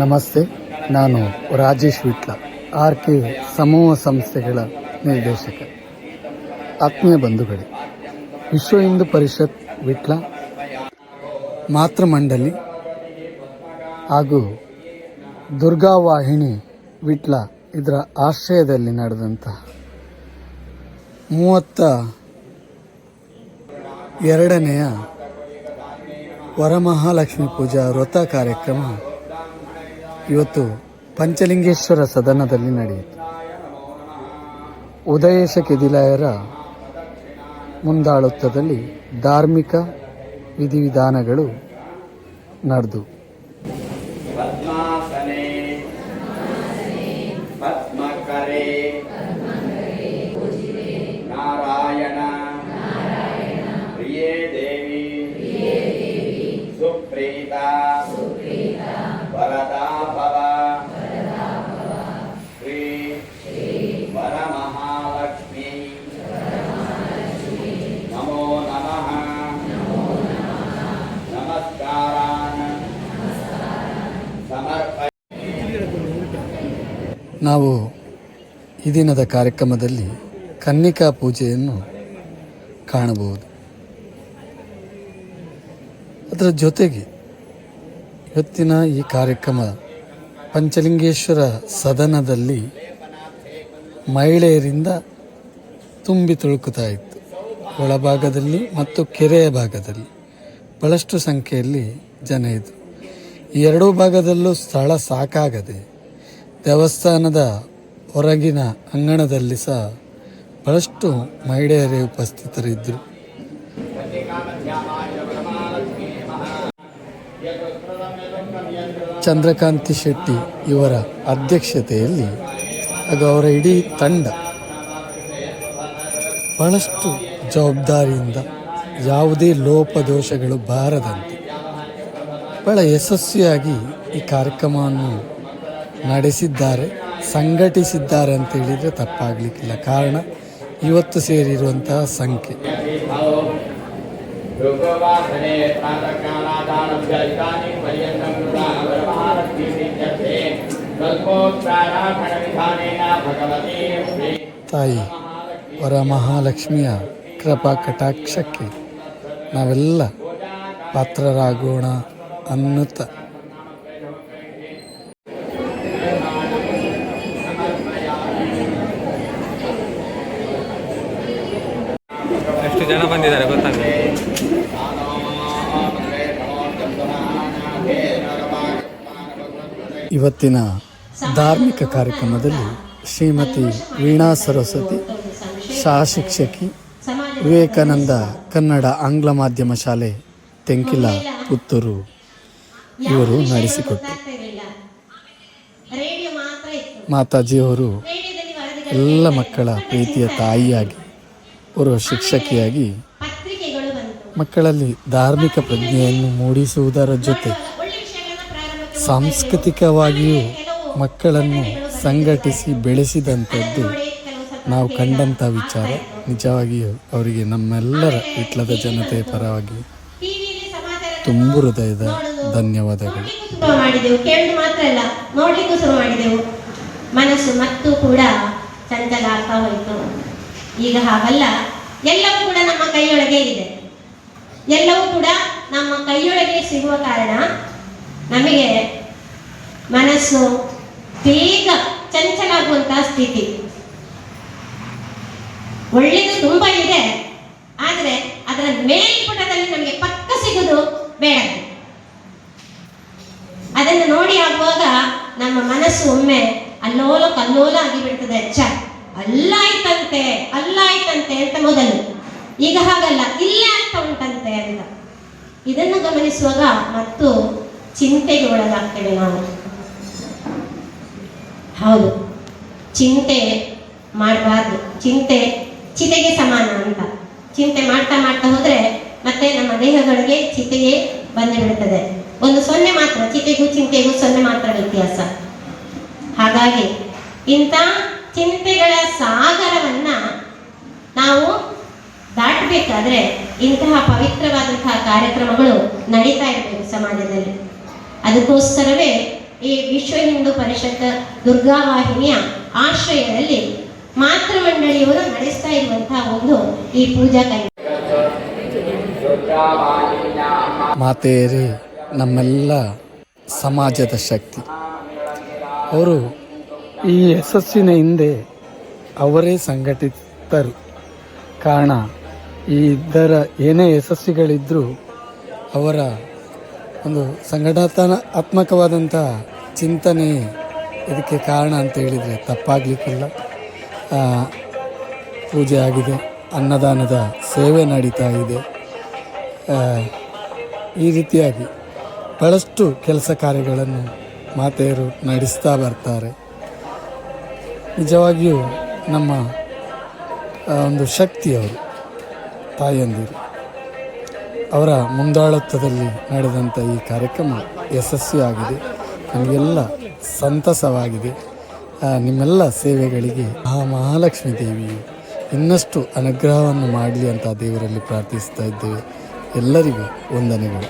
ನಮಸ್ತೆ, ನಾನು ರಾಜೇಶ್ ವಿಟ್ಲ, RK ಸಮೂಹ ಸಂಸ್ಥೆಗಳ ನಿರ್ದೇಶಕ. ಆತ್ಮೀಯ ಬಂಧುಗಳೇ, ವಿಶ್ವ ಹಿಂದೂ ಪರಿಷತ್ ವಿಟ್ಲ ಮಾತೃಮಂಡಲಿ ಹಾಗೂ ದುರ್ಗಾವಾಹಿನಿ ವಿಟ್ಲ ಇದರ ಆಶ್ರಯದಲ್ಲಿ ನಡೆದಂತಹ 32ನೇಯ ವರಮಹಾಲಕ್ಷ್ಮಿ ಪೂಜಾ ವ್ರತ ಕಾರ್ಯಕ್ರಮ ಇವತ್ತು ಪಂಚಲಿಂಗೇಶ್ವರ ಸದನದಲ್ಲಿ ನಡೆಯಿತು. ಉದಯೇಶ ಕೆದಿಲಾಯರ ಮುಂದಾಳುತ್ವದಲ್ಲಿ ಧಾರ್ಮಿಕ ವಿಧಿವಿಧಾನಗಳು ನಡೆದು ನಾರಾಯಣ ಪ್ರಿಯೇ ದೇವಿ ಸುಪ್ರೀತ ವರದಾ ಭವ ಶ್ರೀ ವರಮಹಾಲಕ್ಷ್ಮೀ ನಮೋ ನಮಃ ನಮಸ್ಕಾರಾನ್ ಸಮರ್ಪಯಾಮಿ. ನಾವು ಈ ದಿನದ ಕಾರ್ಯಕ್ರಮದಲ್ಲಿ ಕನ್ನಿಕಾ ಪೂಜೆಯನ್ನು ಕಾಣಬಹುದು. ಅದರ ಜೊತೆಗೆ ಇವತ್ತಿನ ಈ ಕಾರ್ಯಕ್ರಮ ಪಂಚಲಿಂಗೇಶ್ವರ ಸದನದಲ್ಲಿ ಮಹಿಳೆಯರಿಂದ ತುಂಬಿ ತುಳುಕುತ್ತಾ ಇತ್ತು. ಒಳಭಾಗದಲ್ಲಿ ಮತ್ತು ಕೆರೆಯ ಭಾಗದಲ್ಲಿ ಬಹಳಷ್ಟು ಸಂಖ್ಯೆಯಲ್ಲಿ ಜನ ಇದ್ದರು. ಈ ಎರಡೂ ಭಾಗದಲ್ಲೂ ಸ್ಥಳ ಸಾಕಾಗದೆ ದೇವಸ್ಥಾನದ ಹೊರಗಿನ ಅಂಗಣದಲ್ಲಿ ಸಹ ಬಹಳಷ್ಟು ಮಹಿಳೆಯರೇ ಉಪಸ್ಥಿತರಿದ್ದರು. ಚಂದ್ರಕಾಂತಿ ಶೆಟ್ಟಿ ಇವರ ಅಧ್ಯಕ್ಷತೆಯಲ್ಲಿ ಹಾಗೂ ಅವರ ಇಡೀ ತಂಡ ಬಹಳಷ್ಟು ಜವಾಬ್ದಾರಿಯಿಂದ ಯಾವುದೇ ಲೋಪದೋಷಗಳು ಬಾರದಂತೆ ಬಹಳ ಯಶಸ್ವಿಯಾಗಿ ಈ ಕಾರ್ಯಕ್ರಮವನ್ನು ನಡೆಸಿದ್ದಾರೆ, ಸಂಘಟಿಸಿದ್ದಾರೆ ಅಂತ ಹೇಳಿದರೆ ತಪ್ಪಾಗಲಿಕ್ಕಿಲ್ಲ. ಕಾರಣ ಇವತ್ತು ಸೇರಿರುವಂತಹ ಸಂಖ್ಯೆ. ತಾಯಿ ವರಮಹಾಲಕ್ಷ್ಮಿಯ ಕೃಪಾ ಕಟಾಕ್ಷಕ್ಕೆ ನಾವೆಲ್ಲ ಪಾತ್ರರಾಗೋಣ ಅನ್ನುತ್ತಾ ಎಷ್ಟು ಜನ ಬಂದಿದ್ದಾರೆ ಗೊತ್ತಾಗಲ್ಲ. ಇವತ್ತಿನ ಧಾರ್ಮಿಕ ಕಾರ್ಯಕ್ರಮದಲ್ಲಿ ಶ್ರೀಮತಿ ವೀಣಾ ಸರಸ್ವತಿ, ಸಹಶಿಕ್ಷಕಿ, ವಿವೇಕಾನಂದ ಕನ್ನಡ ಆಂಗ್ಲ ಮಾಧ್ಯಮ ಶಾಲೆ ತೆಂಕಿಲ ಪುತ್ತೂರು ಇವರು ನಡೆಸಿಕೊಟ್ಟರು. ಮಾತಾಜಿಯವರು ಎಲ್ಲ ಮಕ್ಕಳ ಪ್ರೀತಿಯ ತಾಯಿಯಾಗಿ, ಓರ್ವ ಶಿಕ್ಷಕಿಯಾಗಿ ಮಕ್ಕಳಲ್ಲಿ ಧಾರ್ಮಿಕ ಪ್ರಜ್ಞೆಯನ್ನು ಮೂಡಿಸುವುದರ ಜೊತೆ ಸಾಂಸ್ಕೃತಿಕವಾಗಿಯೂ ಮಕ್ಕಳನ್ನು ಸಂಘಟಿಸಿ ಬೆಳೆಸಿದಂಥದ್ದು ನಾವು ಕಂಡಂಥ ವಿಚಾರ. ನಿಜವಾಗಿಯೂ ಅವರಿಗೆ ನಮ್ಮೆಲ್ಲರ ವಿಟ್ಲದ ಜನತೆಯ ಪರವಾಗಿ ತುಂಬು ಹೃದಯದ ಧನ್ಯವಾದಗಳು. ಕೇಳಿದ್ದು ಮಾತ್ರ ಅಲ್ಲ, ನೋಡ್ಲಿಕ್ಕೂ ಶುರು ಮಾಡಿದೆವು. ಮನಸ್ಸು ಮತ್ತು ಕೂಡ ಚಂಚಲ ಆಗ್ತಾ ಹೋಯಿತು. ಈಗ ಹಾಗಲ್ಲ, ಎಲ್ಲವೂ ಕೂಡ ನಮ್ಮ ಕೈಯೊಳಗೆ ಇದೆ. ಎಲ್ಲವೂ ಕೂಡ ನಮ್ಮ ಕೈಯೊಳಗೆ ಸಿಗುವ ಕಾರಣ ನಮಗೆ ಮನಸ್ಸು ಬೇಗ ಚಂಚಲ ಆಗುವಂತಹ ಸ್ಥಿತಿ. ಒಳ್ಳೆಯದು ತುಂಬಾ ಇದೆ, ಆದರೆ ಅದರ ಮೇಲ್ಪುಟದಲ್ಲಿ ನಮಗೆ ಪಕ್ಕ ಸಿಗುವುದು ಬೇಡ. ಅದನ್ನು ನೋಡಿ ಆಗುವಾಗ ನಮ್ಮ ಮನಸ್ಸು ಒಮ್ಮೆ ಅಲ್ಲೋಲ ಕಲ್ಲೋಲ ಆಗಿಬಿಡ್ತದೆ. ಅಲ್ಲಾಯ್ತಂತೆ ಅಂತ ಮೊದಲು, ಈಗ ಹಾಗಲ್ಲ, ಇಲ್ಲೇ ಆಗ್ತಾ ಉಂಟಂತೆ ಅಂತ. ಇದನ್ನು ಗಮನಿಸುವಾಗ ಮತ್ತು ಚಿಂತೆಗೆ ಒಳಗಾಗ್ತೇವೆ ನಾವು. ಹೌದು, ಚಿಂತೆ ಮಾಡಬಾರ್ದು. ಚಿಂತೆ ಚಿತೆಗೆ ಸಮಾನ ಅಂತ. ಚಿಂತೆ ಮಾಡ್ತಾ ಮಾಡ್ತಾ ಹೋದ್ರೆ ಮತ್ತೆ ನಮ್ಮ ದೇಹಗಳಿಗೆ ಚಿತೆಗೆ ಬಂದು ಬಿಡುತ್ತದೆ. ಒಂದು 0 ಮಾತ್ರ, ಚಿತೆಗೂ ಚಿಂತೆಗೂ 0 ಮಾತ್ರ ವ್ಯತ್ಯಾಸ. ಹಾಗಾಗಿ ಇಂಥ ಚಿಂತೆಗಳ ಸಾಗರವನ್ನ ನಾವು ದಾಟಬೇಕಾದ್ರೆ ಇಂತಹ ಪವಿತ್ರವಾದಂತಹ ಕಾರ್ಯಕ್ರಮಗಳು ನಡೀತಾ ಇರಬೇಕು ಸಮಾಜದಲ್ಲಿ. ಅದಕ್ಕೋಸ್ಕರವೇ ಈ ವಿಶ್ವ ಹಿಂದೂ ಪರಿಷತ್ ದುರ್ಗಾವಾಹಿನಿಯ ಆಶ್ರಯದಲ್ಲಿ ಮಾತೃ ಮಂಡಳಿಯವರು ನಡೆಸ್ತಾ ಇರುವಂತಹ ಒಂದು ಈ ಪೂಜಾ ಕಾರ್ಯ. ಮಾತೆಯರೇ ನಮ್ಮೆಲ್ಲ ಸಮಾಜದ ಶಕ್ತಿ. ಅವರು ಈ ಯಶಸ್ಸಿನ ಹಿಂದೆ ಅವರೇ ಸಂಘಟಿತರು. ಕಾರಣ ಈ ಇದರ ಏನೇ ಯಶಸ್ವಿಗಳಿದ್ದರೂ ಅವರ ಒಂದು ಸಂಘಟನಾತ್ಮಕವಾದಂಥ ಚಿಂತನೆ ಇದಕ್ಕೆ ಕಾರಣ ಅಂತ ಹೇಳಿದರೆ ತಪ್ಪಾಗಲಿಕ್ಕಿಲ್ಲ. ಪೂಜೆ ಆಗಿದೆ, ಅನ್ನದಾನದ ಸೇವೆ ನಡೀತಾ ಇದೆ. ಈ ರೀತಿಯಾಗಿ ಬಹಳಷ್ಟು ಕೆಲಸ ಕಾರ್ಯಗಳನ್ನು ಮಾತೆಯರು ನಡೆಸ್ತಾ ಬರ್ತಾರೆ. ನಿಜವಾಗಿಯೂ ನಮ್ಮ ಒಂದು ಶಕ್ತಿಯವರು ತಾಯಂದಿರು. ಅವರ ಮುಂದಾಳತ್ವದಲ್ಲಿ ನಡೆದಂಥ ಈ ಕಾರ್ಯಕ್ರಮ ಯಶಸ್ವಿಯಾಗಿದೆ. ನಮಗೆಲ್ಲ ಸಂತಸವಾಗಿದೆ. ನಿಮ್ಮೆಲ್ಲ ಸೇವೆಗಳಿಗೆ ಆ ಮಹಾಲಕ್ಷ್ಮೀ ದೇವಿಯು ಇನ್ನಷ್ಟು ಅನುಗ್ರಹವನ್ನು ಮಾಡಲಿ ಅಂತ ದೇವರಲ್ಲಿ ಪ್ರಾರ್ಥಿಸ್ತಾ ಇದ್ದೇವೆ. ಎಲ್ಲರಿಗೂ ವಂದನೆಗಳು.